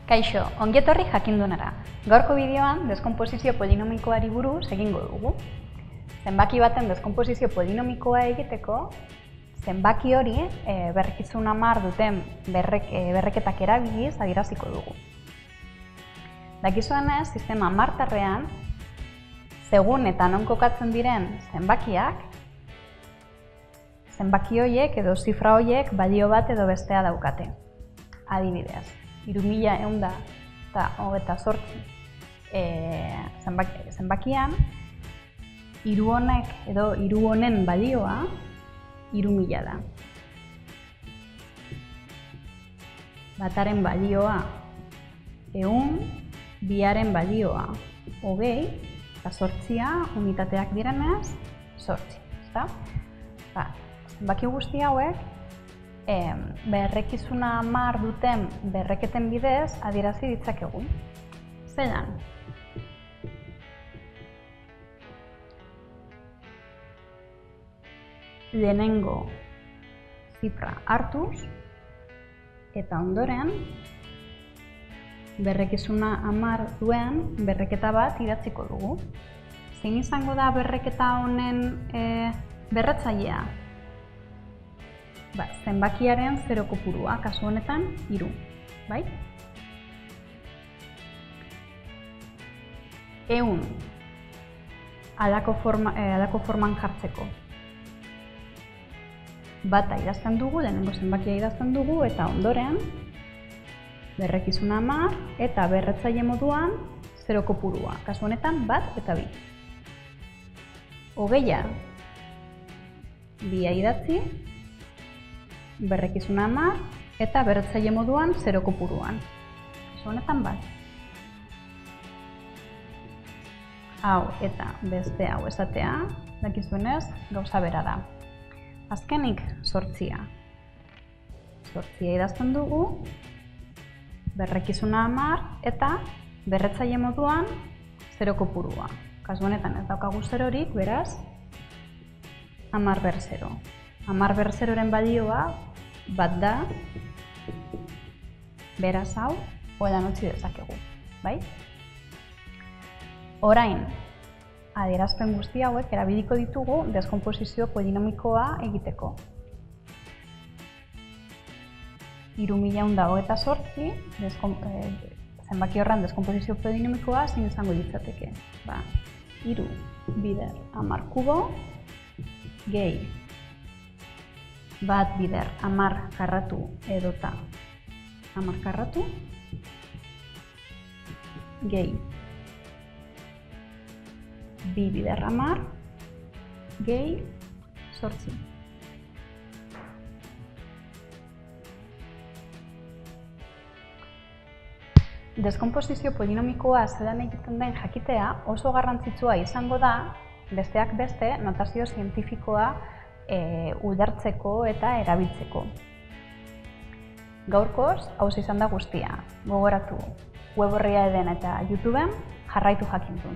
Kaixo, ongi etorri jakindunara. Gaurko bideoan deskonposizio polinomikoari buruz egingo dugu. Zenbaki baten deskonposizio polinomikoa egiteko, zenbaki hori berrekizun 10 duten berreketak erabiliz adieraziko dugu. Dakizuenez, sistema martarrean, segun eta non kokatzen diren zenbakiak, zenbaki horiek edo zifra horiek balio bat edo bestea daukate. Adibidez, 3128 zenbakian, hiru honek edo hiru honen balioa 3000 da. Bataren balioa 100, biaren balioa 20, eta 8 unitateak direnez 8. Zenbaki guzti hauek berrekizuna 10 duten berreketen bidez adierazi ditzakegu. Zelan? Lehenengo zifra hartuz eta ondoren berrekizuna 10 duen berreketa bat idatziko dugu. Zein izango da berreketa honen berretzailea? Zenbakiaren 0 kopurua, kasu honetan 3, bai? 100 halako forman jartzeko. Bata idazten dugu, lehenengo zenbakia idazten dugu, eta ondoren berrekizuna 10 eta berretzaile moduan 0 kopurua, kasu honetan 1 eta 2. 20 bia idatzi, berrekizuna 10 eta berretzaile moduan 0 kopuruan. Kasu honetan 1. Hau eta beste hau esatea, dakizuenez, gauza bera da. Azkenik 8. 8 idazten dugu, berrekizuna 10 eta berretzaile moduan 0 kopurua. Kasu honetan ez daukagu 0-rik, beraz, 10 ber 0. 10 ber 0-ren balioa 1 da, beraz hau, hoetan utzi dezakegu, bai? Orain, adierazpen guzti hauek erabiliko ditugu deskonposizio polinomikoa egiteko. 3128 zenbaki horren deskonposizio polinomikoa zein izango litzateke. 3 bider 10 kubo gehi 1 bider 10 karratu edota 10 karratu gehi 2 bider 10 gehi 8. Deskonposizio polinomikoa zelan egiten den jakitea oso garrantzitsua izango da, besteak beste, notazio zientifikoa ulertzeko eta erabiltzeko. Gaurkoz, hauxe izan da guztia. Gogoratu, web orria eden eta YouTubeen jarraitu jakintun.